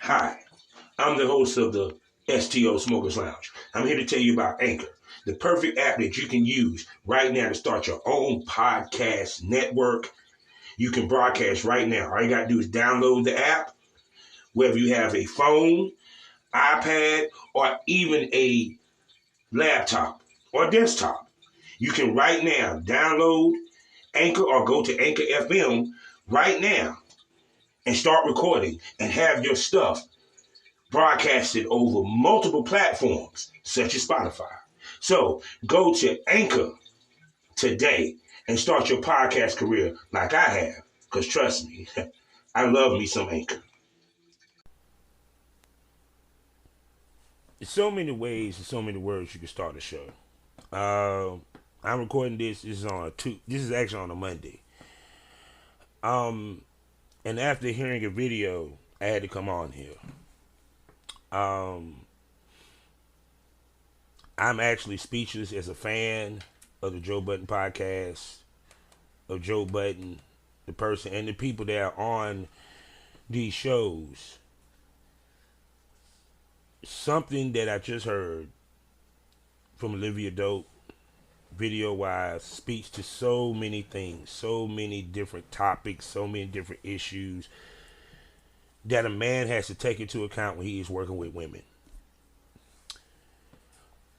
Hi, I'm the host of the STO Smokers Lounge. I'm here to tell you about Anchor, the perfect app that you can use right now to start your own podcast network. You can broadcast right now. All you got to do is download the app, whether you have a phone, iPad, or even a laptop or desktop. You can right now download Anchor or go to Anchor FM right now and start recording and have your stuff broadcasted over multiple platforms such as Spotify. So go to Anchor today and start your podcast career like I have. Because trust me, I love me some Anchor. There's so many ways and so many words you can start a show. I'm recording this. This is actually on a Monday. And after hearing a video, I had to come on here. I'm actually speechless as a fan of the Joe Budden podcast, of Joe Budden, the person, and the people that are on these shows. Something that I just heard from Olivia Dope, video wise, speaks to so many things, so many different topics, so many different issues that a man has to take into account when he is working with women.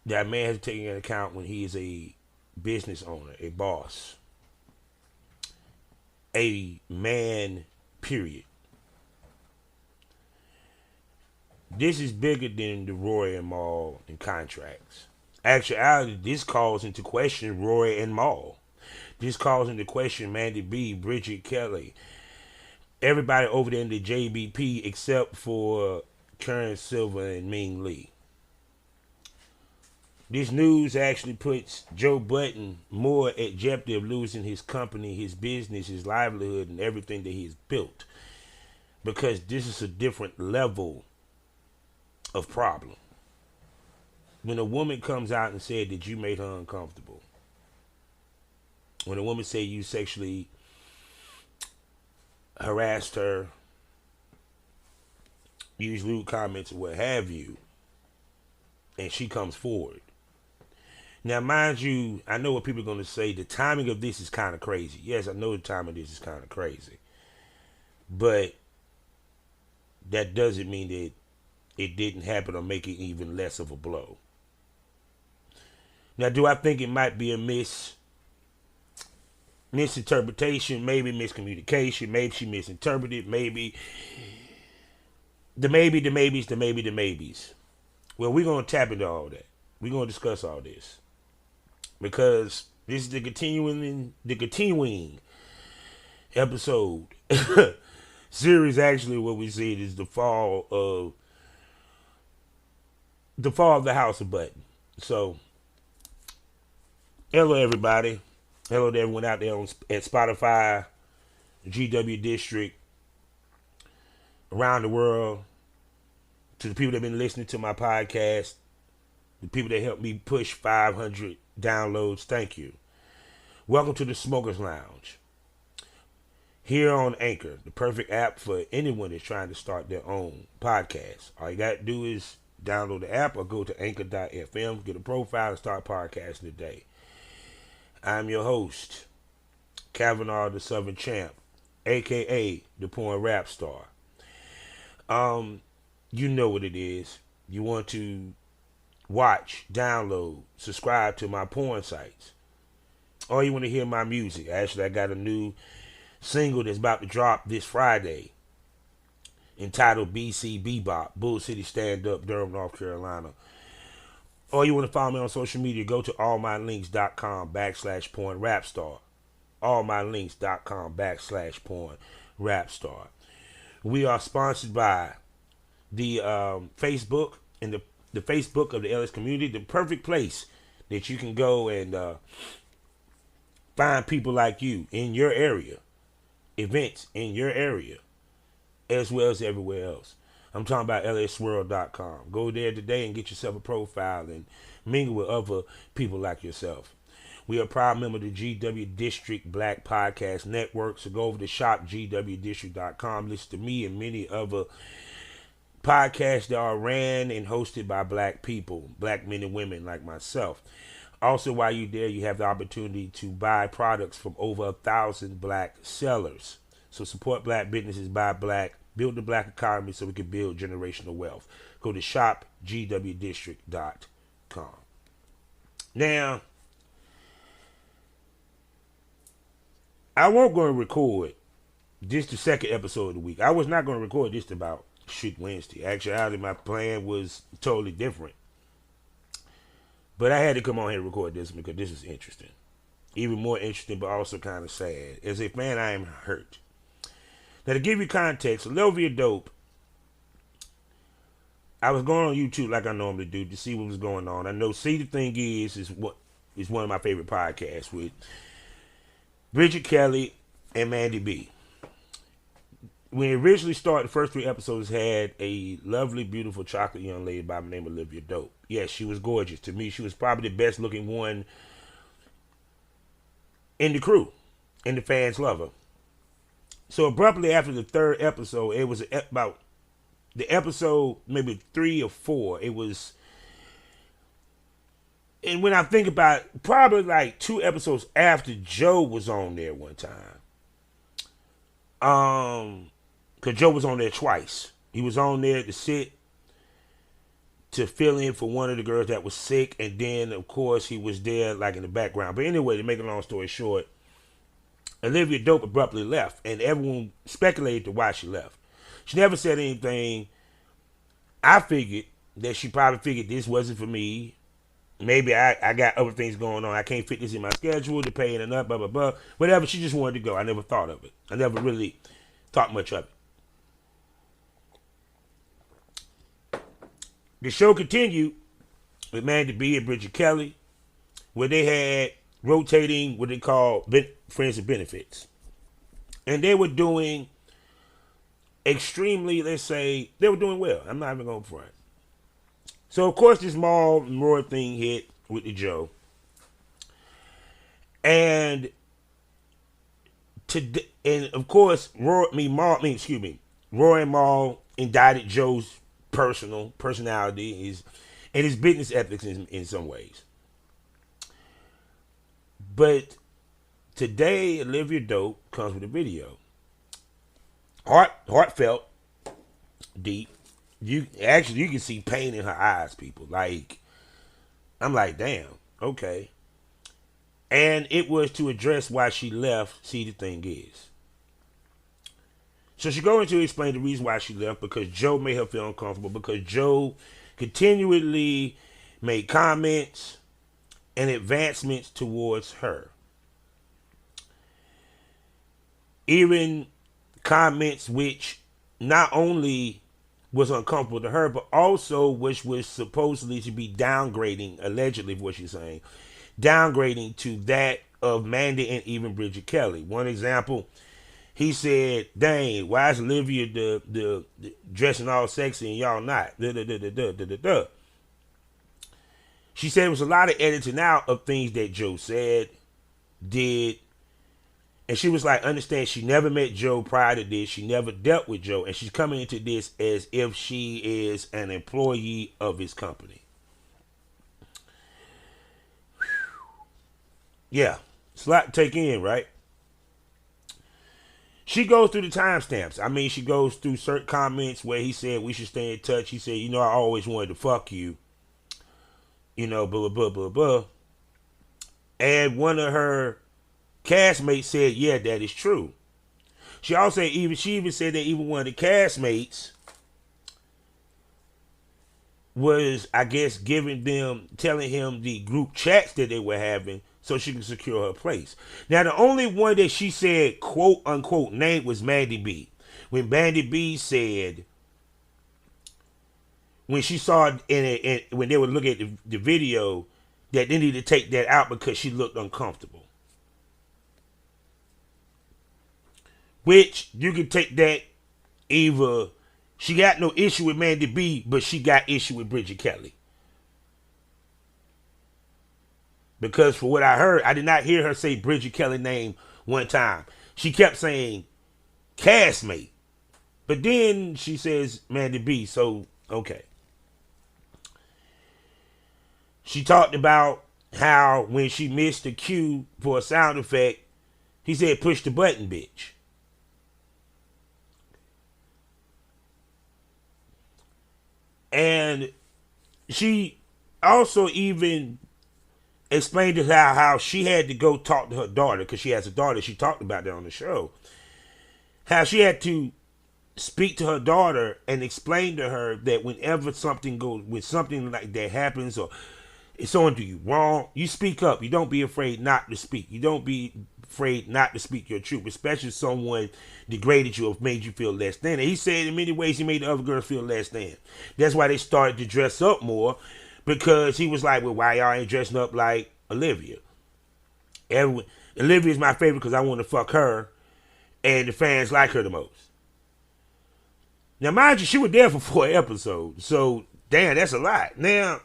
That man has to take into account when he is a business owner, a boss, a man, period. This is bigger than the Roy and Maul and contracts. Actuality, this calls into question Roy and Maul. This calls into question Mandy B, Bridget Kelly, everybody over there in the JBP except for Karen Silver and Ming Lee. This news actually puts Joe Budden more at jeopardy of losing his company, his business, his livelihood, and everything that he's built. Because this is a different level of problem. When a woman comes out and said that you made her uncomfortable, when a woman say you sexually harassed her, used rude comments or what have you, and she comes forward. Now, mind you, I know what people are going to say. The timing of this is kind of crazy. Yes, I know the timing of this is kind of crazy. But that doesn't mean that it didn't happen or make it even less of a blow. Now, do I think it might be a misinterpretation, maybe miscommunication, maybe she misinterpreted, maybe the maybes. Well, we're going to tap into all that. We're going to discuss all this. Because this is the continuing episode. Series, actually, what we see is the fall of the House of Budden. So, hello everybody. Hello to everyone out there at Spotify, GW District, around the world. To the people that have been listening to my podcast, the people that helped me push 500 downloads, thank you. Welcome to the Smokers Lounge. Here on Anchor, the perfect app for anyone that's trying to start their own podcast. All you got to do is download the app or go to anchor.fm, get a profile, and start podcasting today. I'm your host, Kavanaugh the Southern Champ, a.k.a. the Porn Rap Star. You know what it is. You want to watch, download, subscribe to my porn sites. Or you want to hear my music. Actually, I got a new single that's about to drop this Friday entitled BC Bebop, Bull City Stand Up, Durham, North Carolina. Or you want to follow me on social media, go to allmylinks.com/porn rap star. Allmylinks.com/porn rap star. We are sponsored by the Facebook and the Facebook of the LS community, the perfect place that you can go and find people like you in your area, events in your area, as well as everywhere else. I'm talking about lsworld.com. Go there today and get yourself a profile and mingle with other people like yourself. We are a proud member of the GW District Black Podcast Network, so go over to shopgwdistrict.com. Listen to me and many other podcasts that are ran and hosted by black people, black men and women like myself. Also, while you're there, you have the opportunity to buy products from over 1,000 black sellers. So support black businesses, buy black, build the black economy so we can build generational wealth. Go to shopgwdistrict.com. Now, I won't go and record this the second episode of the week. I was not going to record this about Shoot Wednesday. Actually, my plan was totally different. But I had to come on here and record this because this is interesting. Even more interesting, but also kind of sad. As a fan, I am hurt. Now, to give you context, Olivia Dope, I was going on YouTube like I normally do to see what was going on. I know See the Thing is one of my favorite podcasts with Bridget Kelly and Mandy B. When it originally started, the first 3 episodes had a lovely, beautiful chocolate young lady by the name of Olivia Dope. Yes, she was gorgeous. To me, she was probably the best looking one in the crew, and the fans love her. So abruptly after the 3rd episode, it was about the episode maybe 3 or 4. It was, and when I think about it, probably like 2 episodes after Joe was on there one time. Because Joe was on there twice. He was on there to sit, to fill in for one of the girls that was sick, and then, of course, he was there like in the background. But anyway, to make a long story short, Olivia Dope abruptly left, and everyone speculated to why she left. She never said anything. I figured that she probably figured this wasn't for me. Maybe I got other things going on. I can't fit this in my schedule, to pay it enough, blah, blah, blah. Whatever, she just wanted to go. I never thought of it. I never really thought much of it. The show continued with Mandy B and Bridget Kelly, where they had rotating what they call friends and benefits. And they were doing extremely, let's say, they were doing well. I'm not even going for it. So, of course, this Mal and Roy thing hit with the Joe. And of course, Roy and Mal indicted Joe's personality and his business ethics in some ways. But today, Olivia Dope comes with a video. Heartfelt, deep. You can see pain in her eyes, people. Like, I'm like, damn, okay. And it was to address why she left See the Thing Is. So she goes into explain the reason why she left, because Joe made her feel uncomfortable, because Joe continually made comments and advancements towards her. Even comments which not only was uncomfortable to her, but also which was supposedly to be downgrading, allegedly what she's saying, downgrading to that of Mandy and even Bridget Kelly. One example, he said, dang, why is Olivia the dressing all sexy and y'all not? She said it was a lot of editing out of things that Joe said, did. And she was like, understand, she never met Joe prior to this. She never dealt with Joe. And she's coming into this as if she is an employee of his company. Yeah, it's a lot to take in, right? She goes through the timestamps. I mean, she goes through certain comments where he said we should stay in touch. He said, I always wanted to fuck you. Blah, blah, blah, blah, blah. And one of her castmates said, yeah, that is true. She even said that even one of the castmates was, I guess, telling him the group chats that they were having so she could secure her place. Now, the only one that she said, quote unquote, name was Mandy B. When Mandy B said, when she saw it when they were looking at the video, that they needed to take that out because she looked uncomfortable. Which you can take that either she got no issue with Mandy B, but she got issue with Bridget Kelly. Because for what I heard, I did not hear her say Bridget Kelly name one time. She kept saying castmate. But then she says Mandy B. So, okay. She talked about how when she missed the cue for a sound effect, he said, push the button, bitch. And she also even explained to her how she had to go talk to her daughter, because she has a daughter. She talked about that on the show. How she had to speak to her daughter and explain to her that whenever something goes, when something like that happens, or if someone do you wrong, you speak up. You don't be afraid not to speak. You don't be afraid not to speak your truth, especially if someone degraded you or made you feel less than. And he said in many ways he made the other girls feel less than. That's why they started to dress up more, because he was like, well, why y'all ain't dressing up like Olivia? Olivia is my favorite because I want to fuck her, and the fans like her the most. Now, mind you, she was there for 4 episodes, so damn, that's a lot. Now,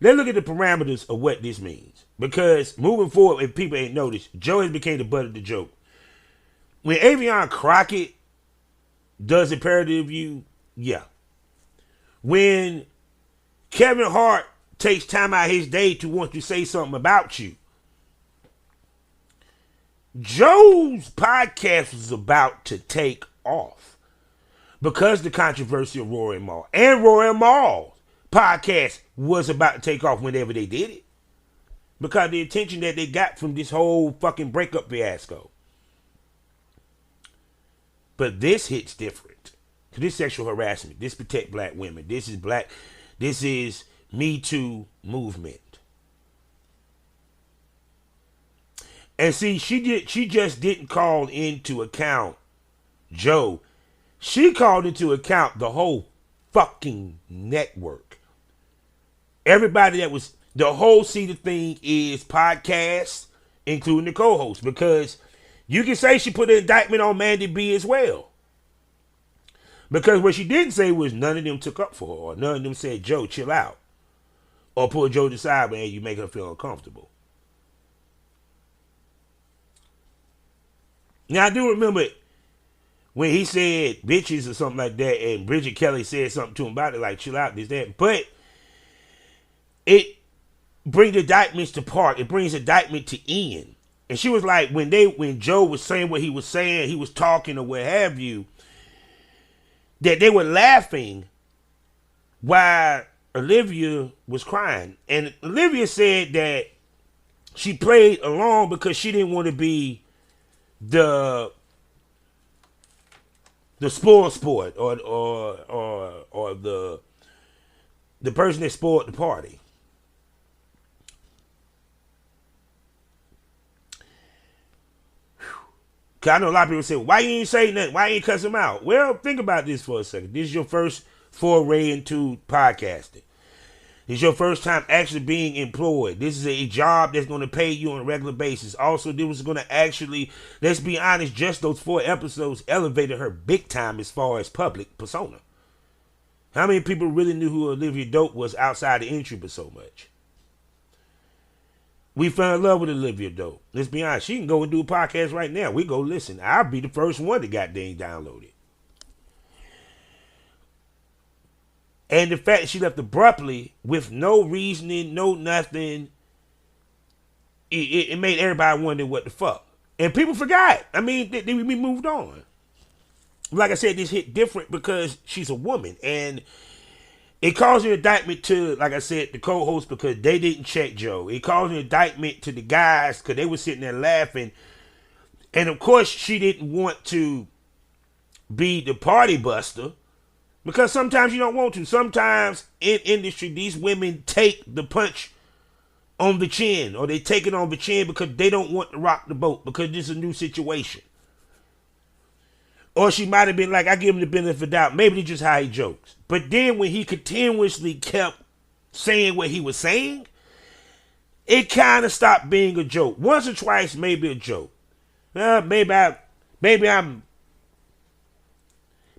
let's look at the parameters of what this means. Because moving forward, if people ain't noticed, Joe has became the butt of the joke. When Avion Crockett does a parody of you, yeah. When Kevin Hart takes time out of his day to want to say something about you, Joe's podcast was about to take off because the controversy of Rory and Mal. And Rory and Mal's podcast was about to take off whenever they did it, because the attention that they got from this whole fucking breakup fiasco. But this hits different. This sexual harassment. This protect black women. This is Me Too movement. And see, she just didn't call into account Joe. She called into account the whole fucking network. Everybody that was, the whole See the Thing is podcast, including the co-host, because you can say she put an indictment on Mandy B as well. Because what she didn't say was none of them took up for her, or none of them said, Joe, chill out, or pull Joe to the side when you make her feel uncomfortable. Now, I do remember when he said bitches or something like that, and Bridget Kelly said something to him about it, like, chill out, this, that. But it brings indictments to Park. It brings indictment to Ian. And she was like, when Joe was saying what he was saying, he was talking or what have you, that they were laughing while Olivia was crying. And Olivia said that she played along because she didn't want to be the spoil sport, or the person that spoiled the party. Cause I know a lot of people say, why you ain't say nothing? Why you ain't cuss him out? Well, think about this for a second. This is your first foray into podcasting. This is your first time actually being employed. This is a job that's going to pay you on a regular basis. Also, this was going to actually, let's be honest, just those 4 episodes elevated her big time as far as public persona. How many people really knew who Olivia Dope was outside the industry but so much? We fell in love with Olivia Dope. Let's be honest. She can go and do a podcast right now. We go listen. I'll be the first one to goddamn download it. And the fact that she left abruptly with no reasoning, no nothing, it made everybody wonder what the fuck. And people forgot. I mean, we moved on. Like I said, this hit different because she's a woman. And it caused an indictment to, like I said, the co-host, because they didn't check Joe. It caused an indictment to the guys because they were sitting there laughing. And of course, she didn't want to be the party buster, because sometimes you don't want to. Sometimes in industry, these women take the punch on the chin, or they take it on the chin because they don't want to rock the boat, because this is a new situation. Or she might have been like, I give him the benefit of the doubt. Maybe they just how he jokes. But then when he continuously kept saying what he was saying, it kind of stopped being a joke. Once or twice, maybe a joke. Maybe I'm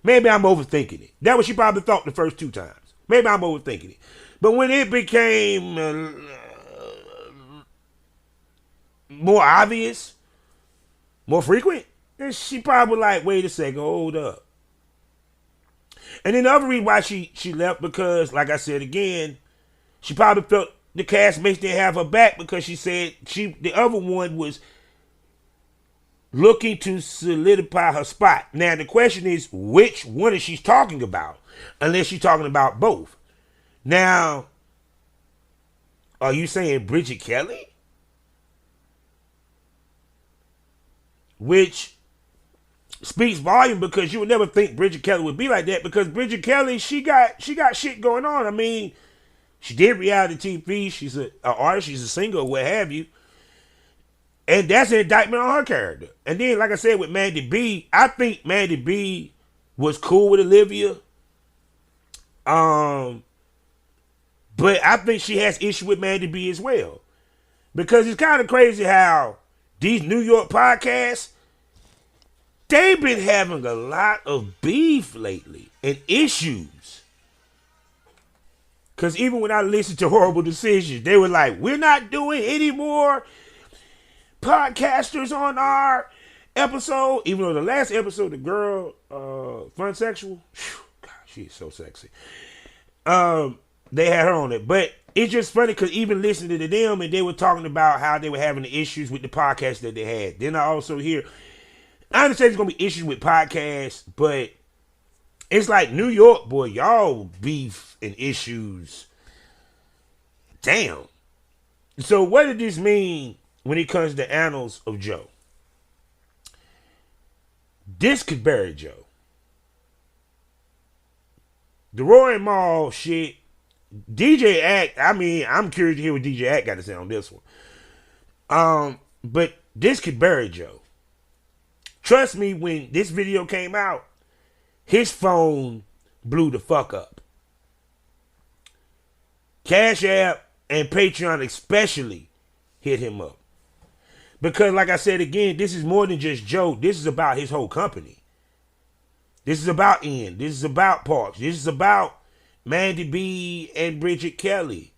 overthinking it. That's what she probably thought the first 2 times. Maybe I'm overthinking it. But when it became more obvious, more frequent, And she probably like, wait a second, hold up. And then the other reason why she left, because, like I said again, she probably felt the castmates didn't have her back, because she said the other one was looking to solidify her spot. Now the question is, which one is she talking about? Unless she's talking about both. Now, are you saying Bridget Kelly? Which speaks volume, because you would never think Bridget Kelly would be like that, because Bridget Kelly, she got shit going on. I mean, she did reality TV. She's an artist. She's a singer, what have you. And that's an indictment on her character. And then, like I said, with Mandy B, I think Mandy B was cool with Olivia. But I think she has issue with Mandy B as well. Because it's kind of crazy how these New York podcasts, they've been having a lot of beef lately and issues. Because even when I listened to Horrible Decisions, they were like, we're not doing any more podcasters on our episode. Even though the last episode, the girl, Fun Sexual, God, she is so sexy. They had her on it. But it's just funny because even listening to them, and they were talking about how they were having the issues with the podcast that they had. Then I also hear, I understand there's going to be issues with podcasts, but it's like New York, boy, y'all beef and issues. Damn. So what did this mean when it comes to Annals of Joe? This could bury Joe. The Roy and Mal shit, DJ Act, I mean, I'm curious to hear what DJ Act got to say on this one. But this could bury Joe. Trust me, when this video came out, his phone blew the fuck up. Cash App and Patreon especially hit him up. Because like I said again, this is more than just Joe. This is about his whole company. This is about Ian. This is about Parks. This is about Mandy B and Bridget Kelly.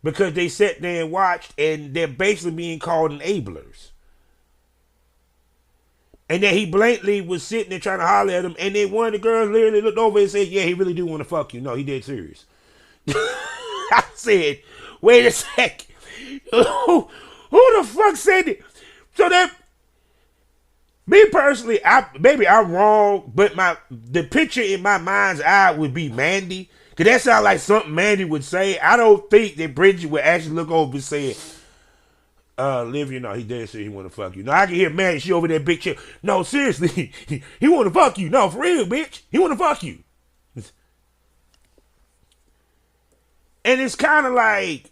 Because they sat there and watched, and they're basically being called enablers. And then he blatantly was sitting there trying to holler at him, and then one of the girls literally looked over and said, yeah, he really do want to fuck you. No, he dead serious. I said, wait a sec. Who the fuck said it? So that, me personally, maybe I'm wrong, but the picture in my mind's eye would be Mandy. Because that sounds like something Mandy would say. I don't think that Bridget would actually look over and say, Olivia, no, he dead serious, he want to fuck you. No, I can hear Mandy, she over that big chair. No, seriously, he want to fuck you. No, for real, bitch. He want to fuck you. And it's kind of like,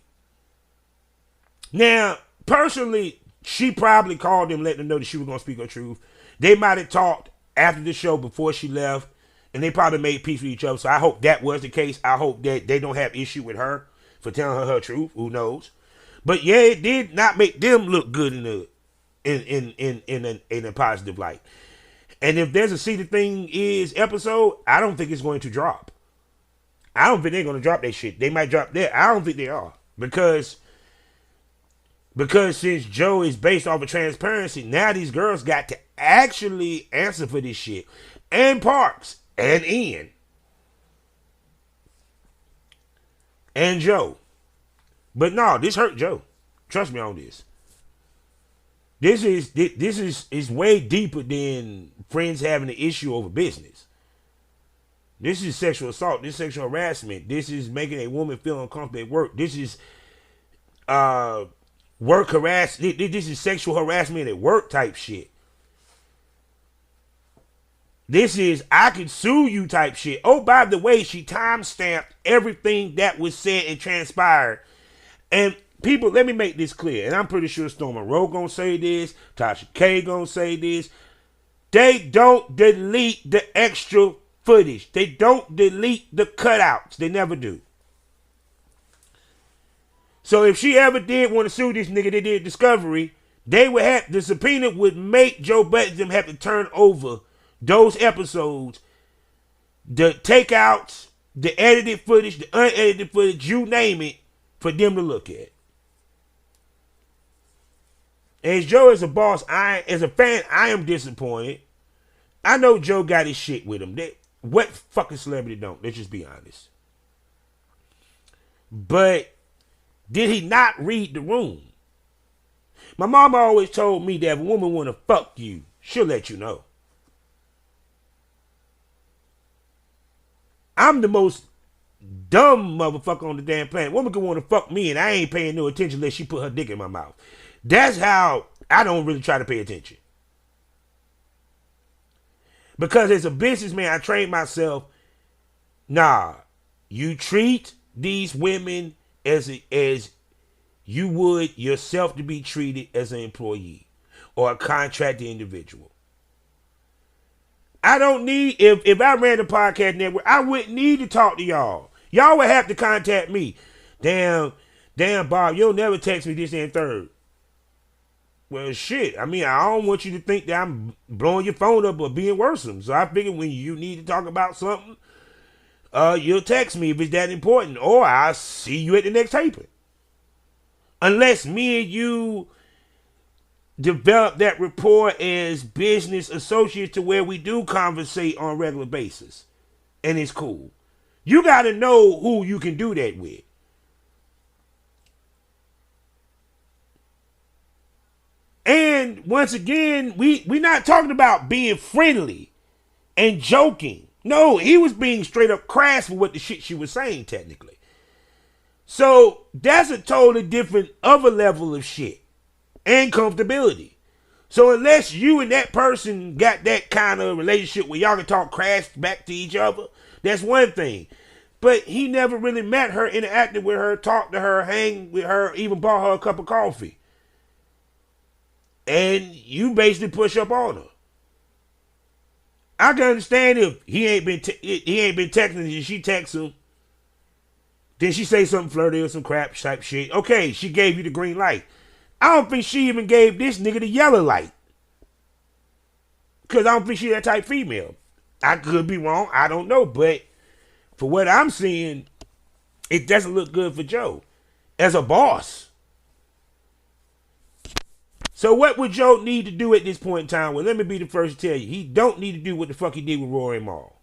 now, personally, she probably called him, letting them know that she was going to speak her truth. They might have talked after the show before she left, and they probably made peace with each other. So I hope that was the case. I hope that they don't have issue with her for telling her truth. Who knows? But yeah, it did not make them look good in a positive light. And if there's a See the Thing Is episode, I don't think it's going to drop. I don't think they're going to drop that shit. They might drop that. I don't think they are. Because since Joe is based off of transparency, now these girls got to actually answer for this shit. And Parks. And Ian. And Joe. But no, this hurt Joe. Trust me on this. This is way deeper than friends having an issue over business. This is sexual assault. This is sexual harassment. This is making a woman feel uncomfortable at work. This is work harassment. This is sexual harassment at work type shit. This is I can sue you type shit. Oh, by the way, she time-stamped everything that was said and transpired. And people, let me make this clear. And I'm pretty sure Storm Monroe gonna say this. Tasha K gonna say this. They don't delete the extra footage. They don't delete the cutouts. They never do. So if she ever did want to sue this nigga, they did Discovery, they would have, the subpoena would make Joe Budden have to turn over those episodes, the takeouts, the edited footage, the unedited footage, you name it, for them to look at. As Joe as a boss, as a fan, I am disappointed. I know Joe got his shit with him. What fucking celebrity don't? Let's just be honest. But did he not read the room? My mama always told me that if a woman want to fuck you, she'll let you know. I'm the most dumb motherfucker on the damn planet. Woman can want to fuck me and I ain't paying no attention unless she put her dick in my mouth. That's how I don't really try to pay attention. Because as a businessman, I trained myself, nah, you treat these women as you would yourself to be treated as an employee or a contracted individual. I don't need, if I ran the podcast network, I wouldn't need to talk to y'all. Y'all would have to contact me. Damn, Bob, you'll never text me this and third. Well, shit. I mean, I don't want you to think that I'm blowing your phone up or being worrisome. So I figured when you need to talk about something, you'll text me if it's that important, or I'll see you at the next taping. Unless me and you develop that rapport as business associates to where we do conversate on a regular basis. And it's cool. You got to know who you can do that with. And once again, we're not talking about being friendly and joking. No, he was being straight up crass for what the shit she was saying, technically. So that's a totally different other level of shit and comfortability. So unless you and that person got that kind of relationship where y'all can talk crass back to each other, that's one thing. But he never really met her, interacted with her, talked to her, hang with her, even bought her a cup of coffee. And you basically push up on her. I can understand if he ain't been texting and she texts him. Then she say something flirty or some crap type shit. Okay, she gave you the green light. I don't think she even gave this nigga the yellow light. Because I don't think she that type female. I could be wrong. I don't know. But for what I'm seeing, it doesn't look good for Joe as a boss. So what would Joe need to do at this point in time? Well, let me be the first to tell you. He don't need to do what the fuck he did with Rory Maul.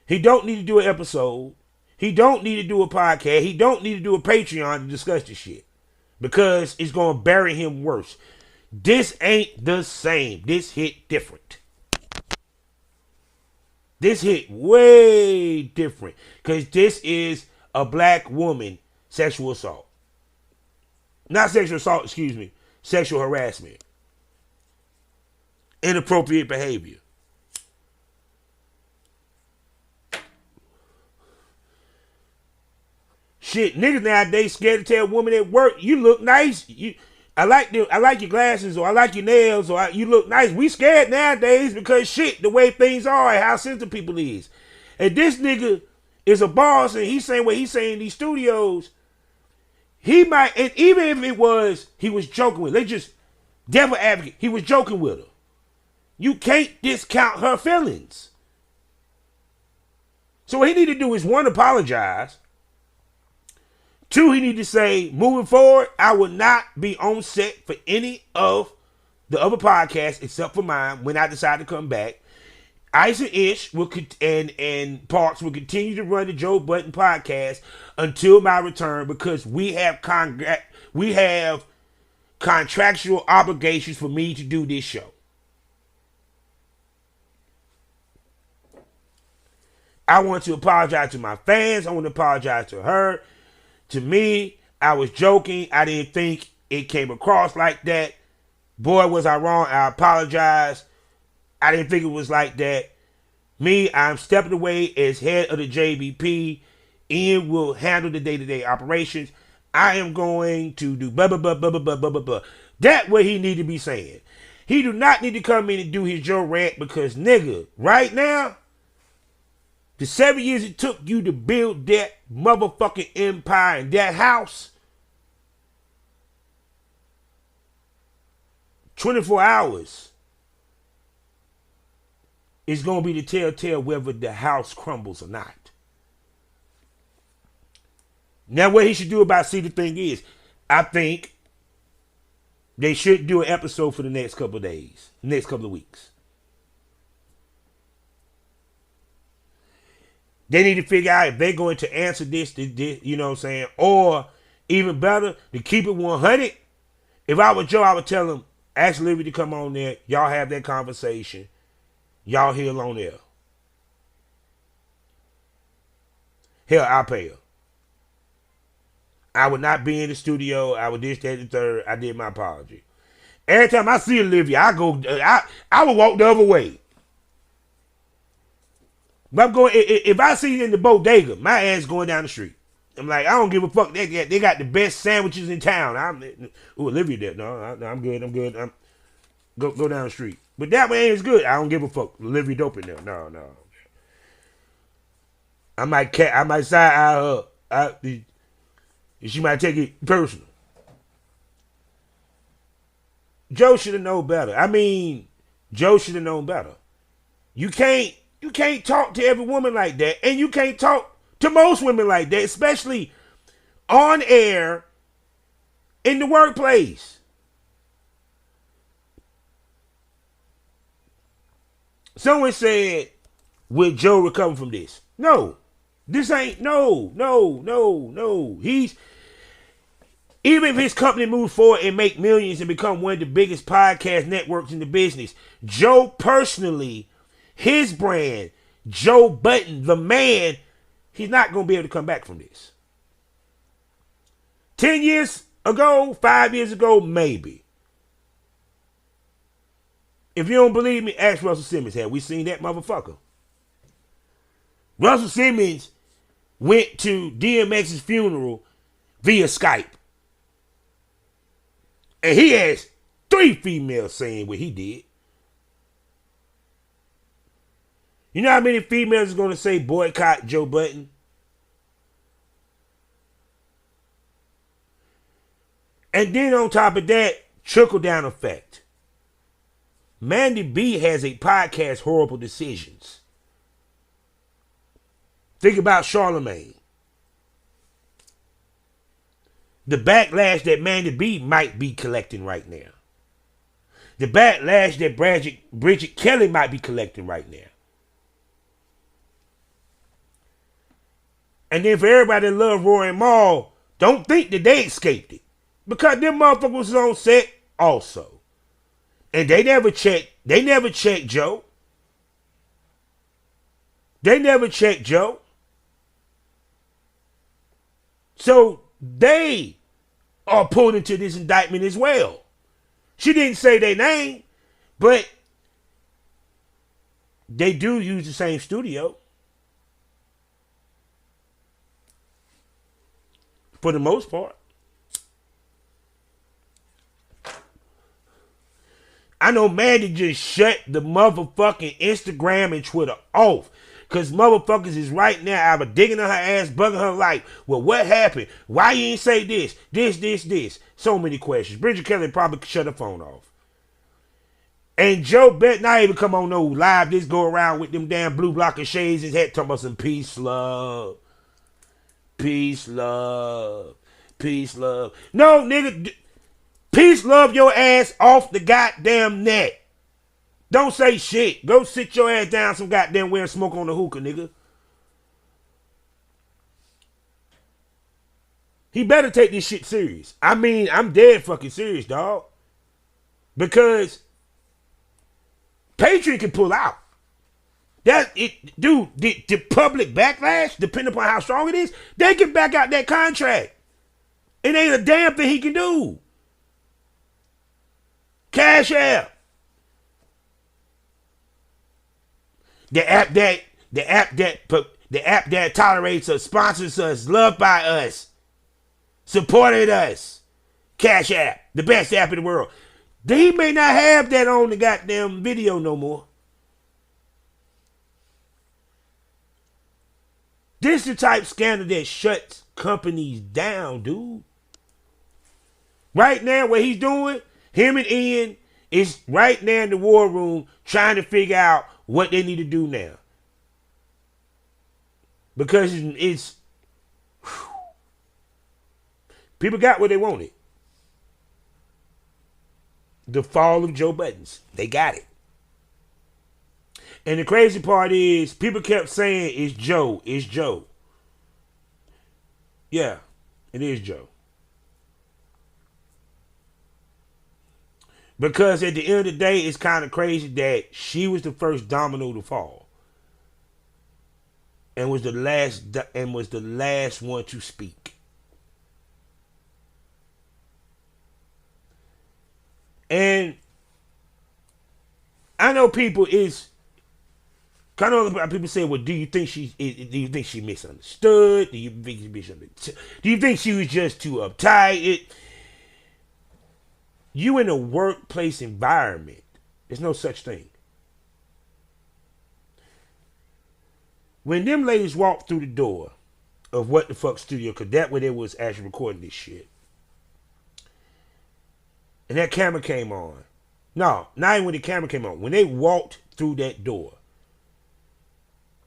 He don't need to do an episode. He don't need to do a podcast. He don't need to do a Patreon to discuss this shit. Because it's going to bury him worse. This ain't the same. This hit different. This hit way different. Because this is a black woman sexual assault. Not sexual assault, excuse me. Sexual harassment. Inappropriate behavior. Shit, niggas nowadays scared to tell women at work, you look nice. I like your glasses, or I like your nails, or you look nice. We scared nowadays because shit, the way things are and how sensitive people is. And this nigga is a boss and he's saying what he's saying in these studios. He might, and even if it was, he was joking with her. They just, devil advocate, he was joking with her. You can't discount her feelings. So what he need to do is, one, apologize. Two, he need to say, moving forward, I will not be on set for any of the other podcasts except for mine when I decide to come back. Ice and Ish and Parks will continue to run the Joe Budden podcast until my return, because we have contractual obligations for me to do this show. I want to apologize to my fans. I want to apologize to her. To me, I was joking. I didn't think it came across like that. Boy, was I wrong. I apologize. I didn't think it was like that. Me, I'm stepping away as head of the JBP. Ian will handle the day-to-day operations. I am going to do blah, blah, blah, blah, blah, blah, blah, blah, blah. That's what he need to be saying. He do not need to come in and do his Joe rant, because, nigga, right now, the 7 years it took you to build that motherfucking empire and that house, 24 hours is going to be the telltale whether the house crumbles or not. Now, what he should do about, see, the thing is, I think They should do an episode for the next couple of days, next couple of weeks. They need to figure out if they're going to answer this, you know what I'm saying? Or even better, to keep it 100. If I were Joe, I would tell him, ask Olivia to come on there. Y'all have that conversation. Y'all heal on there. Hell, I'll pay her. I would not be in the studio. I would this, that, and the third. I did my apology. Every time I see Olivia, I would walk the other way. But I'm going, if I see you in the bodega, my ass going down the street. I'm like, I don't give a fuck. They got the best sandwiches in town. Olivia there. No, I'm good. Go down the street. But that way ain't as good. I don't give a fuck. Olivia dope in there. No. I might side eye her. She might take it personal. Joe should have known better. Joe should have known better. You can't talk to every woman like that, and you can't talk to most women like that, especially on air in the workplace. Someone said, will Joe recover from this? No. This ain't, no. Even if his company moves forward and make millions and become one of the biggest podcast networks in the business, Joe personally, his brand, Joe Budden, the man, he's not going to be able to come back from this. 10 years ago, 5 years ago, maybe. If you don't believe me, ask Russell Simmons. Have we seen that motherfucker? Russell Simmons went to DMX's funeral via Skype. And he has 3 females saying what he did. You know how many females is going to say boycott Joe Budden? And then on top of that, trickle down effect. Mandy B has a podcast, Horrible Decisions. Think about Charlemagne. The backlash that Mandy B might be collecting right now. The backlash that Bridget Kelly might be collecting right now. And then for everybody that love Roy and Maul, don't think that they escaped it. Because them motherfuckers was on set also. And they never checked Joe. They never checked Joe. So they are pulled into this indictment as well. She didn't say their name, but they do use the same studio. For the most part. I know Mandy just shut the motherfucking Instagram and Twitter off. Because motherfuckers is right now either digging on her ass, bugging her like, well, what happened? Why you ain't say this? This. So many questions. Bridget Kelly probably shut her phone off. And Joe bet not even come on no live. This go around with them damn blue blocker shades in his head talking about some peace, love. Peace, love. Peace, love. No, nigga. Peace, love your ass off the goddamn net. Don't say shit. Go sit your ass down some goddamn where and smoke on the hookah, nigga. He better take this shit serious. I'm dead fucking serious, dog. Because Patriot can pull out. Dude, the public backlash, depending upon how strong it is, they can back out that contract. It ain't a damn thing he can do. Cash App. The app that tolerates us, sponsors us, loved by us, supported us. Cash App, the best app in the world. He may not have that on the goddamn video no more. This is the type scandal that shuts companies down, dude. Right now, what he's doing, him and Ian is right now in the war room trying to figure out what they need to do now. Because it's people got what they wanted. The fall of Joe Buttons. They got it. And the crazy part is, people kept saying, it's Joe, it's Joe. Yeah, it is Joe. Because at the end of the day, it's kind of crazy that she was the first domino to fall. And was the last one to speak. And I know people is kind of people say, well, do you think she misunderstood? Do you think she was just too uptight? You in a workplace environment, there's no such thing. When them ladies walked through the door of What the Fuck Studio, because that where they was actually recording this shit, and that camera came on. No, not even when the camera came on. When they walked through that door,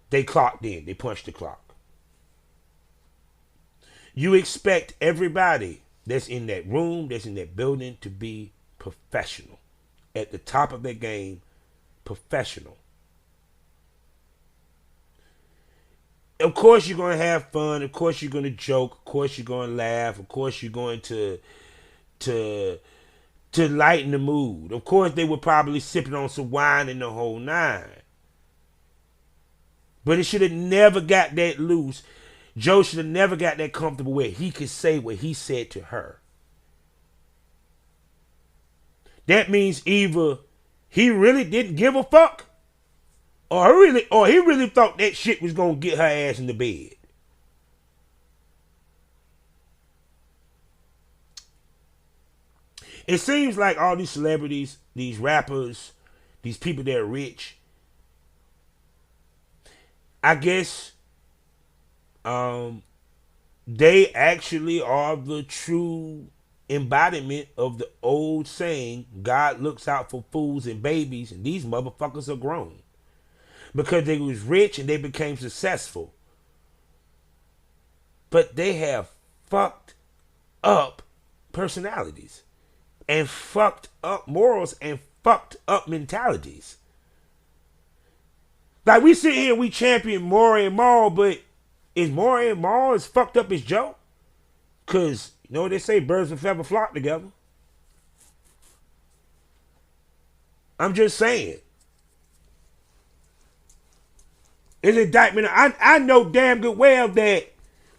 they clocked in. They punched the clock. You expect everybody that's in that room, that's in that building, to be professional. At the top of their game, professional. Of course you're going to have fun. Of course you're going to joke. Of course you're going to laugh. Of course you're going to lighten the mood. Of course they were probably sipping on some wine and the whole nine. But it should have never got that loose. Joe should have never got that comfortable where he could say what he said to her. That means either he really didn't give a fuck, or he really thought that shit was gonna get her ass in the bed. It seems like all these celebrities, these rappers, these people that are rich, I guess they actually are the true embodiment of the old saying, God looks out for fools and babies, and these motherfuckers are grown. Because they was rich and they became successful. But they have fucked up personalities and fucked up morals and fucked up mentalities. Like, we sit here and we champion Maury and Mal, but is Maury and Mal as fucked up as Joe? Because, you know what they say, birds of a feather flock together. I'm just saying. It's an indictment. I know damn good well that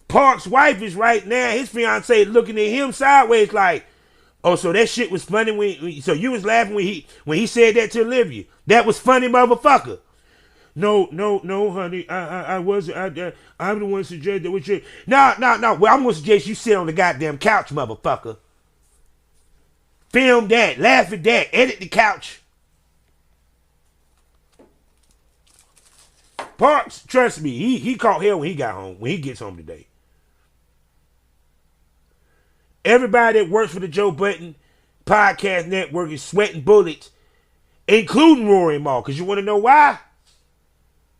Park's wife is right now, his fiance looking at him sideways like, oh, so that shit was funny so you was laughing when he said that to Olivia. That was funny, motherfucker. No, honey. I wasn't. I'm the one suggested that we should. No. Well, I'm gonna suggest you sit on the goddamn couch, motherfucker. Film that. Laugh at that. Edit the couch. Parks, trust me, he caught hell when he got home. When he gets home today. Everybody that works for the Joe Budden Podcast Network is sweating bullets, including Rory and Mal. Because you want to know why?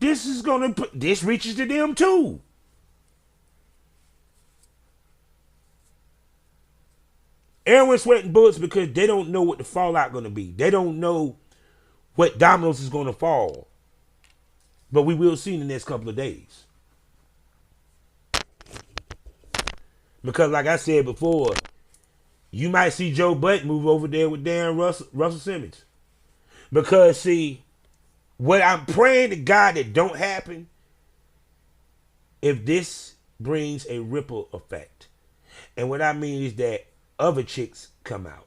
This reaches to them too. Everyone's sweating bullets because they don't know what the fallout going to be. They don't know what dominoes is going to fall. But we will see in the next couple of days. Because like I said before, you might see Joe Budden move over there with Dan Russell Simmons. Because see, what I'm praying to God that don't happen, if this brings a ripple effect. And what I mean is that other chicks come out.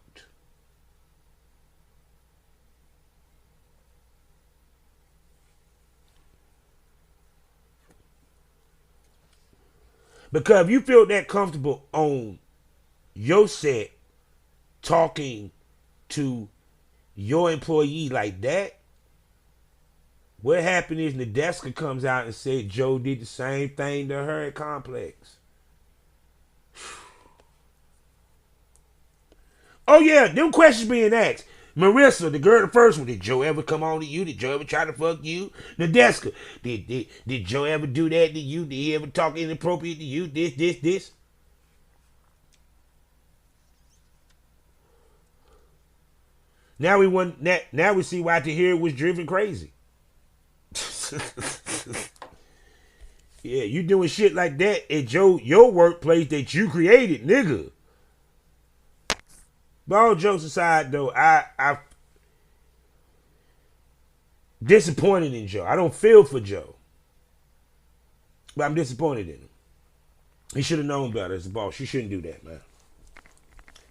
Because if you feel that comfortable on your set talking to your employee like that, what happened is Nadeska comes out and said Joe did the same thing to her at Complex. Oh yeah, them questions being asked. Marissa, the girl, the first one, did Joe ever come on to you? Did Joe ever try to fuck you? Nadeska, did Joe ever do that to you? Did he ever talk inappropriate to you? This. Now we see why Tahir was driven crazy. Yeah, you doing shit like that at your workplace that you created, nigga. But all jokes aside, though, I disappointed in Joe. I don't feel for Joe, but I'm disappointed in him. He should have known better as a boss. You shouldn't do that, man.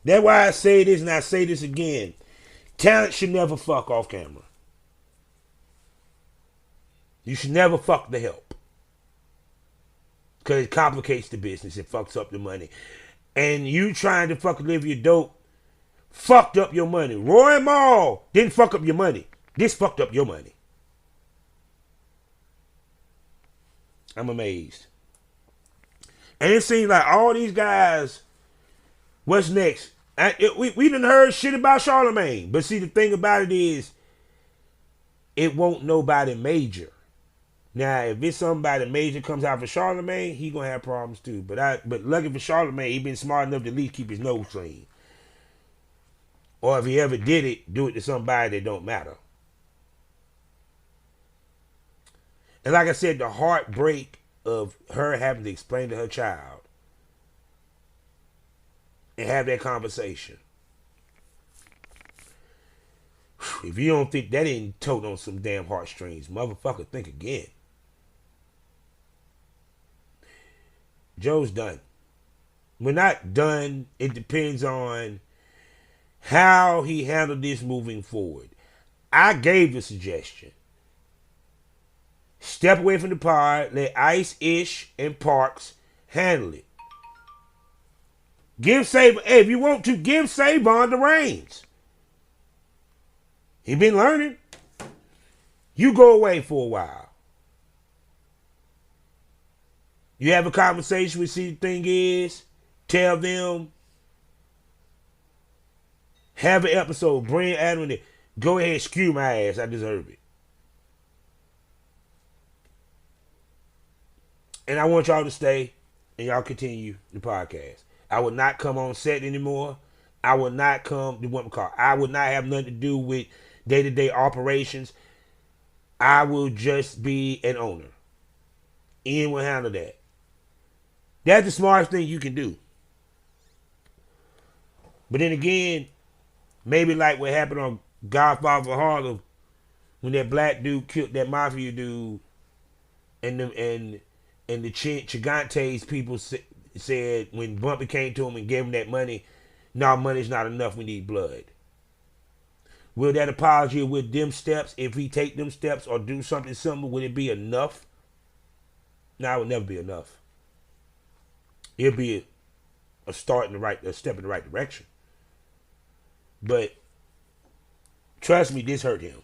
That's why I say this, and I say this again. Talent should never fuck off camera. You should never fuck the help. Because it complicates the business. It fucks up the money. And you trying to fuck Olivia Dope fucked up your money. Roy Maul didn't fuck up your money. This fucked up your money. I'm amazed. And it seems like all these guys, what's next? We done heard shit about Charlemagne. But see, the thing about it is, it won't nobody major. Now, if it's somebody major comes out for Charlemagne, he gonna have problems too. But lucky for Charlemagne, he been smart enough to at least keep his nose clean. Or if he ever did it, do it to somebody that don't matter. And like I said, the heartbreak of her having to explain to her child and have that conversation. If you don't think that ain't told on some damn heartstrings, motherfucker, think again. Joe's done. We're not done. It depends on how he handled this moving forward. I gave a suggestion. Step away from the pod. Let Ice, Ish, and Parks handle it. If you want to, give Savon the reins. He been learning. You go away for a while. You have a conversation with see the thing is. Tell them. Have an episode. Bring Adam in it. Go ahead, skew my ass. I deserve it. And I want y'all to stay and y'all continue the podcast. I will not come on set anymore. I will not come to what we call. I will not have nothing to do with day-to-day operations. I will just be an owner. Ian will handle that. That's the smartest thing you can do. But then again, maybe like what happened on Godfather of Harlem when that black dude killed that mafia dude, and the Chigantes people said when Bumpy came to him and gave him that money, no, money's not enough. We need blood. Will that apology with them steps, if we take them steps or do something similar, would it be enough? No, it would never be enough. It'll be a step in the right direction. But trust me, this hurt him.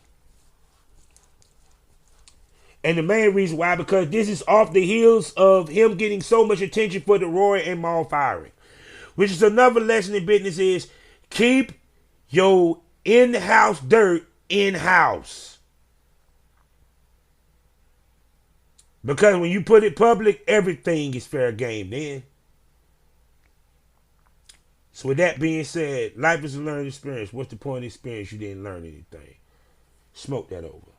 And the main reason why, because this is off the heels of him getting so much attention for the Roy and Maul firing. Which is another lesson in business is keep your in-house dirt in-house. Because when you put it public, everything is fair game then. So with that being said, life is a learning experience. What's the point of experience? You didn't learn anything. Smoke that over.